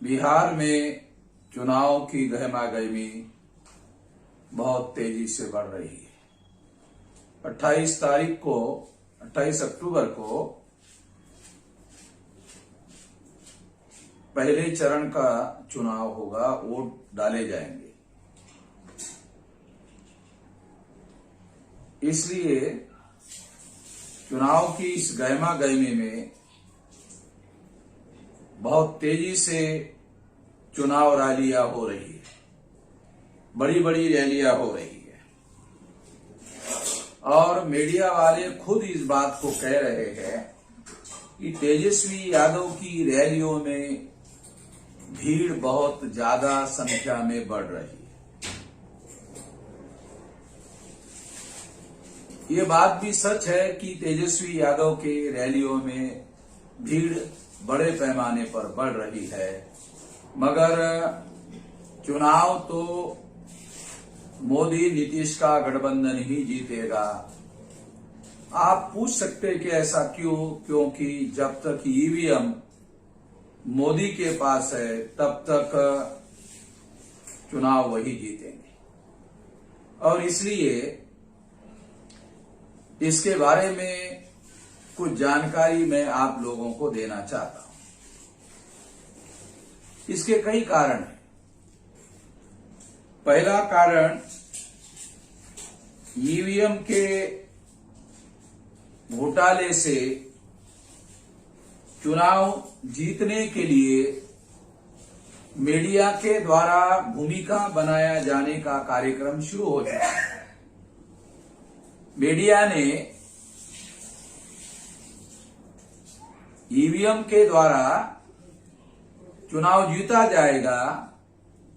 बिहार में चुनाव की गहमागहमी बहुत तेजी से बढ़ रही है। 28 अक्टूबर को पहले चरण का चुनाव होगा, वोट डाले जाएंगे। इसलिए चुनाव की इस गहमागहमी में बहुत तेजी से चुनाव रैलियां हो रही है, बड़ी बड़ी रैलियां हो रही है और मीडिया वाले खुद इस बात को कह रहे हैं कि तेजस्वी यादव की रैलियों में भीड़ बहुत ज्यादा संख्या में बढ़ रही है। ये बात भी सच है कि तेजस्वी यादव के रैलियों में भीड़ बड़े पैमाने पर बढ़ रही है, मगर चुनाव तो मोदी नीतीश का गठबंधन ही जीतेगा। आप पूछ सकते हैं कि ऐसा क्यों? क्योंकि जब तक ईवीएम मोदी के पास है तब तक चुनाव वही जीतेंगे और इसलिए इसके बारे में कुछ जानकारी मैं आप लोगों को देना चाहता हूं। इसके कई कारण हैं। पहला कारण, ईवीएम के घोटाले से चुनाव जीतने के लिए मीडिया के द्वारा भूमिका बनाया जाने का कार्यक्रम शुरू हो चुका है। मीडिया ने ईवीएम के द्वारा चुनाव जीता जाएगा,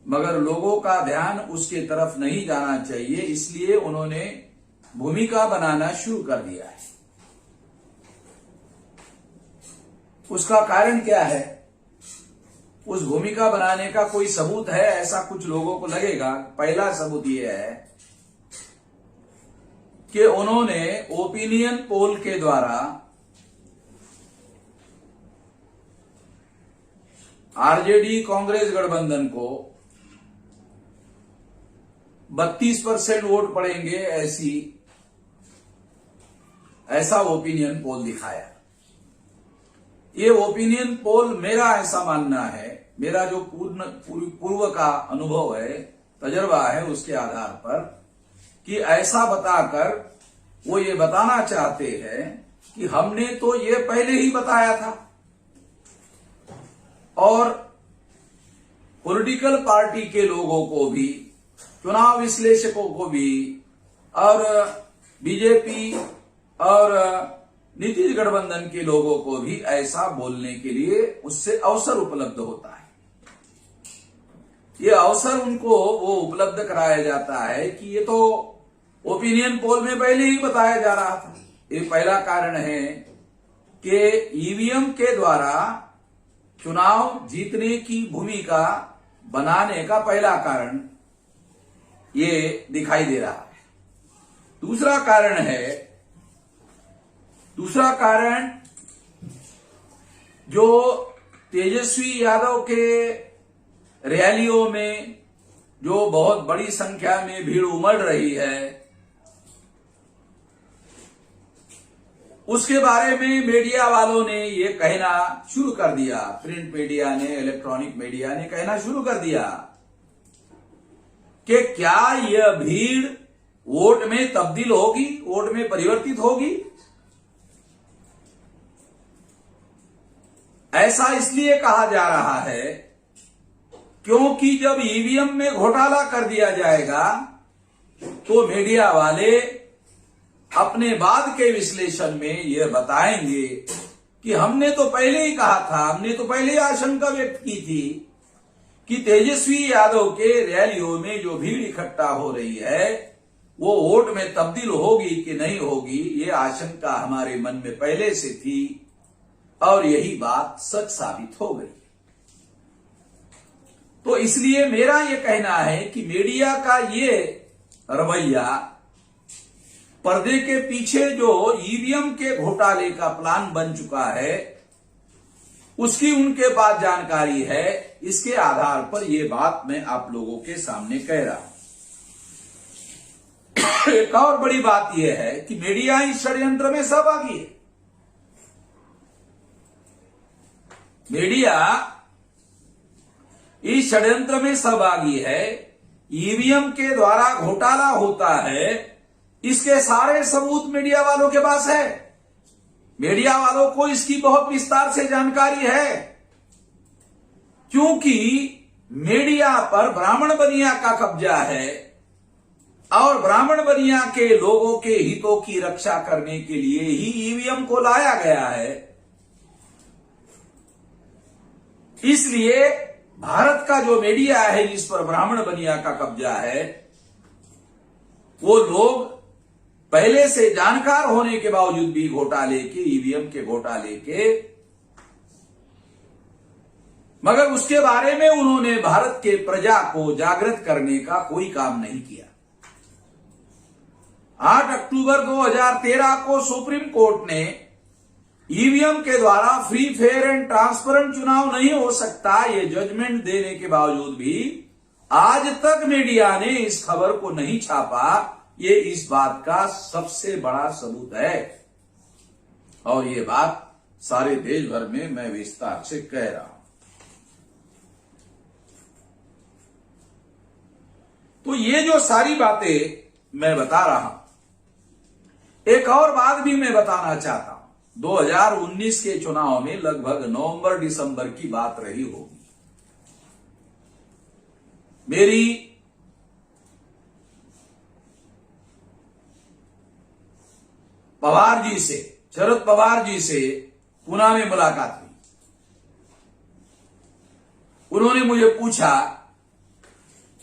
मगर लोगों का ध्यान उसके तरफ नहीं जाना चाहिए, इसलिए उन्होंने भूमिका बनाना शुरू कर दिया है। उसका कारण क्या है? उस भूमिका बनाने का कोई सबूत है? ऐसा कुछ लोगों को लगेगा। पहला सबूत यह है कि उन्होंने ओपिनियन पोल के द्वारा आरजेडी कांग्रेस गठबंधन को 32% वोट पड़ेंगे, ऐसा ओपिनियन पोल दिखाया। ये ओपिनियन पोल, मेरा ऐसा मानना है, मेरा जो पूर्व का अनुभव है, तजर्बा है, उसके आधार पर कि ऐसा बताकर वो ये बताना चाहते हैं कि हमने तो ये पहले ही बताया था और पॉलिटिकल पार्टी के लोगों को भी, चुनाव विश्लेषकों को भी और बीजेपी और नीतीश गठबंधन के लोगों को भी ऐसा बोलने के लिए उससे अवसर उपलब्ध होता है। ये अवसर उनको वो उपलब्ध कराया जाता है कि ये तो ओपिनियन पोल में पहले ही बताया जा रहा था। ये पहला कारण है कि ईवीएम के द्वारा चुनाव जीतने की भूमिका बनाने का पहला कारण ये दिखाई दे रहा है। दूसरा कारण जो तेजस्वी यादव के रैलियों में जो बहुत बड़ी संख्या में भीड़ उमड़ रही है, उसके बारे में मीडिया वालों ने ये कहना शुरू कर दिया। प्रिंट मीडिया ने, इलेक्ट्रॉनिक मीडिया ने कहना शुरू कर दिया कि क्या यह भीड़ वोट में तब्दील होगी, वोट में परिवर्तित होगी। ऐसा इसलिए कहा जा रहा है क्योंकि जब ईवीएम में घोटाला कर दिया जाएगा तो मीडिया वाले अपने बाद के विश्लेषण में यह बताएंगे कि हमने तो पहले ही कहा था, हमने तो पहले ही आशंका व्यक्त की थी कि तेजस्वी यादव के रैलियों में जो भीड़ इकट्ठा हो रही है वो वोट में तब्दील होगी कि नहीं होगी, ये आशंका हमारे मन में पहले से थी और यही बात सच साबित हो गई। तो इसलिए मेरा ये कहना है कि मीडिया का ये रवैया पर्दे के पीछे जो ईवीएम के घोटाले का प्लान बन चुका है उसकी उनके पास जानकारी है। इसके आधार पर यह बात मैं आप लोगों के सामने कह रहा हूं। एक और बड़ी बात यह है कि मीडिया इस षड्यंत्र में सहभागी है। मीडिया इस षड्यंत्र में सहभागी है। ईवीएम के द्वारा घोटाला होता है, इसके सारे सबूत मीडिया वालों के पास है। मीडिया वालों को इसकी बहुत विस्तार से जानकारी है, क्योंकि मीडिया पर ब्राह्मण बनिया का कब्जा है और ब्राह्मण बनिया के लोगों के हितों की रक्षा करने के लिए ही ईवीएम को लाया गया है। इसलिए भारत का जो मीडिया है जिस पर ब्राह्मण बनिया का कब्जा है, वो लोग पहले से जानकार होने के बावजूद भी घोटाले के, ईवीएम के घोटाले के, मगर उसके बारे में उन्होंने भारत के प्रजा को जागृत करने का कोई काम नहीं किया। 8 अक्टूबर 2013 को सुप्रीम कोर्ट ने ईवीएम के द्वारा फ्री, फेयर एंड ट्रांसपेरेंट चुनाव नहीं हो सकता, ये जजमेंट देने के बावजूद भी आज तक मीडिया ने इस खबर को नहीं छापा। ये इस बात का सबसे बड़ा सबूत है और ये बात सारे देश भर में मैं विस्तार से कह रहा हूं। तो ये जो सारी बातें मैं बता रहा हूं, एक और बात भी मैं बताना चाहता हूं। 2019 के चुनाव में लगभग नवंबर दिसंबर की बात रही होगी। मेरी पवार जी से, शरद पवार जी से पुणे में मुलाकात हुई। उन्होंने मुझे पूछा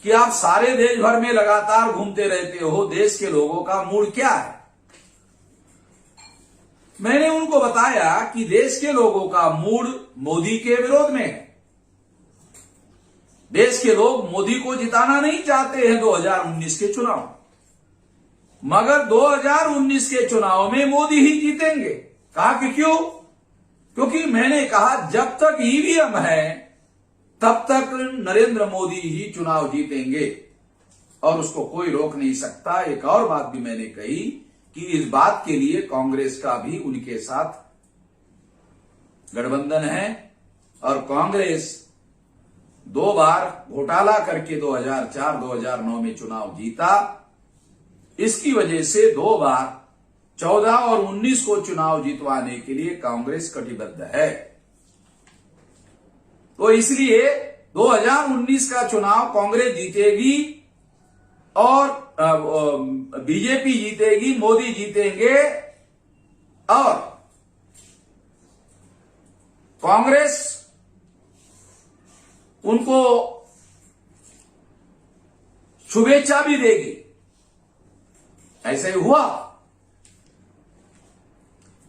कि आप सारे देश भर में लगातार घूमते रहते हो, देश के लोगों का मूड क्या है? मैंने उनको बताया कि देश के लोगों का मूड मोदी के विरोध में है। देश के लोग मोदी को जिताना नहीं चाहते हैं 2019 के चुनाव, मगर 2019 के चुनाव में मोदी ही जीतेंगे। कहा कि क्यों? क्योंकि मैंने कहा जब तक ईवीएम है तब तक नरेंद्र मोदी ही चुनाव जीतेंगे और उसको कोई रोक नहीं सकता। एक और बात भी मैंने कही कि इस बात के लिए कांग्रेस का भी उनके साथ गठबंधन है और कांग्रेस 2 बार घोटाला करके 2004-2009 में चुनाव जीता। इसकी वजह से 2 बार 14 और 19 को चुनाव जीतवाने के लिए कांग्रेस कटिबद्ध है। तो इसलिए 2019 का चुनाव कांग्रेस जीतेगी और बीजेपी जीतेगी, मोदी जीतेंगे और कांग्रेस उनको शुभेच्छा भी देगी। ऐसे ही हुआ।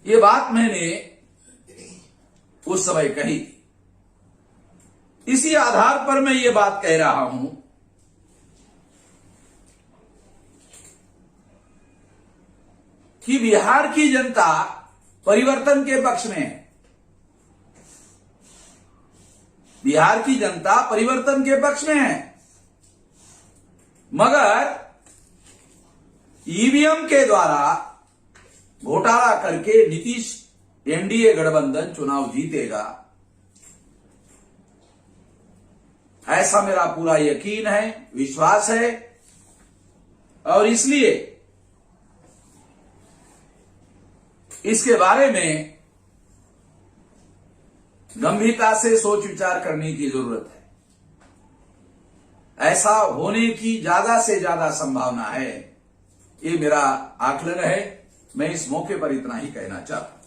ये बात मैंने उस समय कही। इसी आधार पर मैं ये बात कह रहा हूं कि बिहार की जनता परिवर्तन के पक्ष में है। बिहार की जनता परिवर्तन के पक्ष में है, मगर ईवीएम के द्वारा घोटाला करके नीतीश एनडीए गठबंधन चुनाव जीतेगा, ऐसा मेरा पूरा यकीन है, विश्वास है। और इसलिए इसके बारे में गंभीरता से सोच विचार करने की जरूरत है। ऐसा होने की ज्यादा से ज्यादा संभावना है, ये मेरा आकलन है। मैं इस मौके पर इतना ही कहना चाहता हूं।